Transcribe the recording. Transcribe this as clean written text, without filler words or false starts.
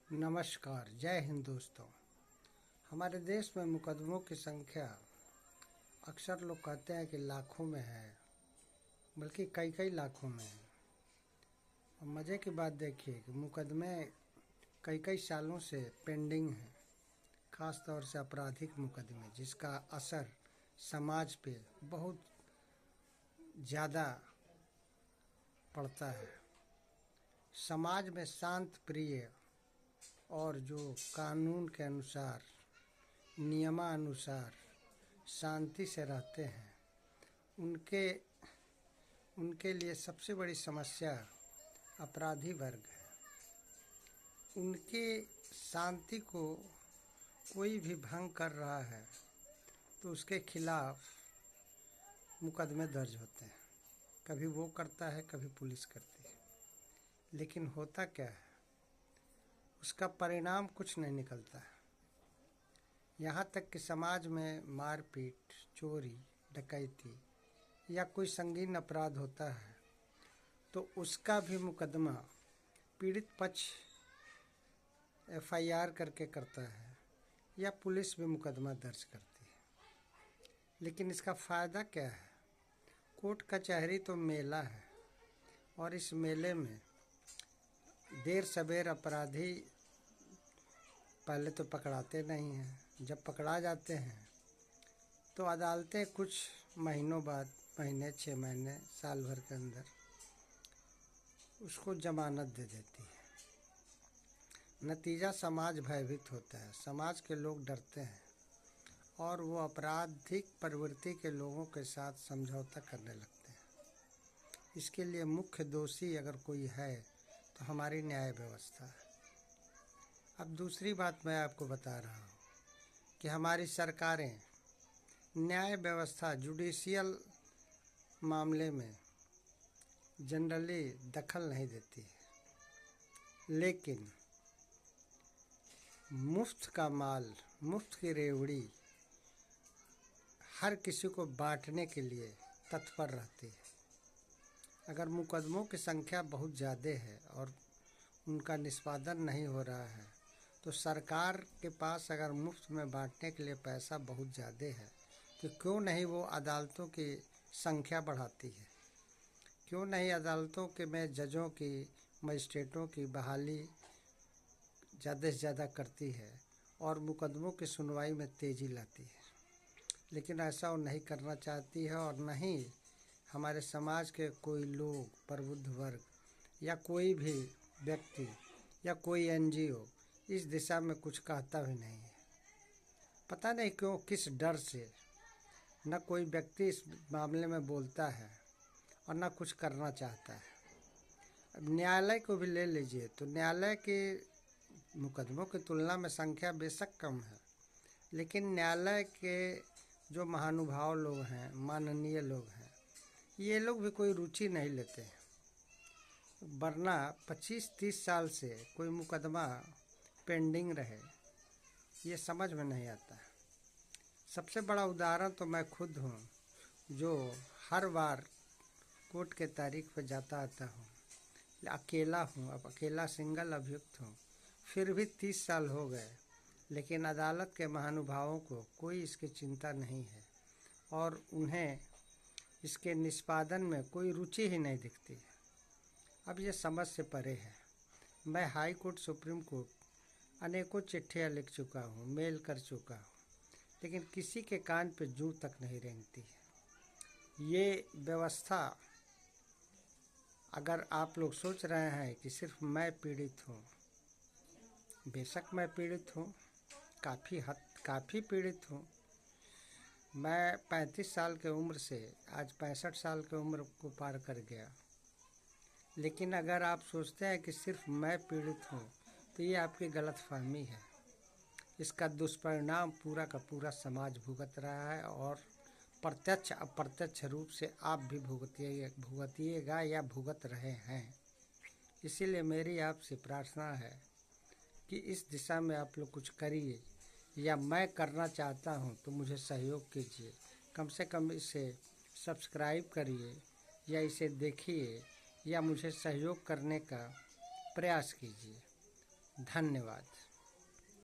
नमस्कार, जय हिंद दोस्तों। हमारे देश में मुकदमों की संख्या अक्सर लोग कहते हैं कि लाखों में है, बल्कि कई कई लाखों में है। और मज़े की बात देखिए कि मुकदमे कई कई सालों से पेंडिंग हैं, ख़ास तौर से आपराधिक मुकदमे, जिसका असर समाज पे बहुत ज़्यादा पड़ता है। समाज में शांत प्रिय और जो कानून के अनुसार नियमानुसार शांति से रहते हैं, उनके उनके लिए सबसे बड़ी समस्या अपराधी वर्ग है। उनके शांति को कोई भी भंग कर रहा है तो उसके खिलाफ मुकदमे दर्ज होते हैं। कभी वो करता है, कभी पुलिस करती है। लेकिन होता क्या है, उसका परिणाम कुछ नहीं निकलता है। यहाँ तक कि समाज में मारपीट, चोरी, डकैती या कोई संगीन अपराध होता है तो उसका भी मुकदमा पीड़ित पक्ष एफआईआर करके करता है या पुलिस भी मुकदमा दर्ज करती है। लेकिन इसका फ़ायदा क्या है? कोर्ट कचहरी तो मेला है, और इस मेले में देर सवेर अपराधी पहले तो पकड़ाते नहीं हैं। जब पकड़ा जाते हैं तो अदालतें कुछ महीनों बाद, महीने, 6 महीने, साल भर के अंदर उसको जमानत दे देती है। नतीजा समाज भयभीत होता है, समाज के लोग डरते हैं और वो आपराधिक प्रवृत्ति के लोगों के साथ समझौता करने लगते हैं। इसके लिए मुख्य दोषी अगर कोई है तो हमारी न्याय व्यवस्था है। अब दूसरी बात मैं आपको बता रहा हूँ कि हमारी सरकारें न्याय व्यवस्था, जुडिशियल मामले में जनरली दखल नहीं देती है, लेकिन मुफ्त का माल, मुफ्त की रेवड़ी हर किसी को बांटने के लिए तत्पर रहती है। अगर मुकदमों की संख्या बहुत ज़्यादा है और उनका निष्पादन नहीं हो रहा है तो सरकार के पास अगर मुफ्त में बांटने के लिए पैसा बहुत ज़्यादा है तो क्यों नहीं वो अदालतों की संख्या बढ़ाती है? क्यों नहीं अदालतों के में जजों की, मजिस्ट्रेटों की बहाली ज़्यादा से ज़्यादा करती है और मुकदमों की सुनवाई में तेज़ी लाती है? लेकिन ऐसा वो नहीं करना चाहती है, और नहीं हमारे समाज के कोई लोग, प्रबुद्ध वर्ग या कोई भी व्यक्ति या कोई एनजीओ इस दिशा में कुछ कहता भी नहीं है। पता नहीं क्यों, किस डर से न कोई व्यक्ति इस मामले में बोलता है और न कुछ करना चाहता है। अब न्यायालय को भी ले लीजिए तो न्यायालय के मुकदमों की तुलना में संख्या बेशक कम है, लेकिन न्यायालय के जो महानुभाव लोग हैं, माननीय लोग हैं, ये लोग भी कोई रुचि नहीं लेते हैं। वरना 25-30 साल से कोई मुकदमा पेंडिंग रहे, ये समझ में नहीं आता है। सबसे बड़ा उदाहरण तो मैं खुद हूँ, जो हर बार कोर्ट के तारीख पर जाता आता हूँ। अकेला हूँ, अब अकेला सिंगल अभियुक्त हूँ, फिर भी 30 साल हो गए, लेकिन अदालत के महानुभावों को कोई इसकी चिंता नहीं है और उन्हें इसके निष्पादन में कोई रुचि ही नहीं दिखती है। अब ये समझ से परे है। मैं हाई कोर्ट, सुप्रीम कोर्ट अनेकों चिट्ठियाँ लिख चुका हूँ, मेल कर चुका हूँ, लेकिन किसी के कान पे जूं तक नहीं रेंगती है। ये व्यवस्था, अगर आप लोग सोच रहे हैं कि सिर्फ मैं पीड़ित हूँ, बेशक मैं पीड़ित हूँ, काफ़ी पीड़ित हूँ। मैं 35 साल के उम्र से आज 65 साल की उम्र को पार कर गया। लेकिन अगर आप सोचते हैं कि सिर्फ मैं पीड़ित हूँ तो ये आपकी गलतफहमी है। इसका दुष्परिणाम पूरा का पूरा समाज भुगत रहा है और प्रत्यक्ष अप्रत्यक्ष रूप से आप भी भुगतिएगा या भुगत रहे हैं। इसीलिए मेरी आपसे प्रार्थना है कि इस दिशा में आप लोग कुछ करिए, या मैं करना चाहता हूं तो मुझे सहयोग कीजिए। कम से कम इसे सब्सक्राइब करिए या इसे देखिए या मुझे सहयोग करने का प्रयास कीजिए। धन्यवाद।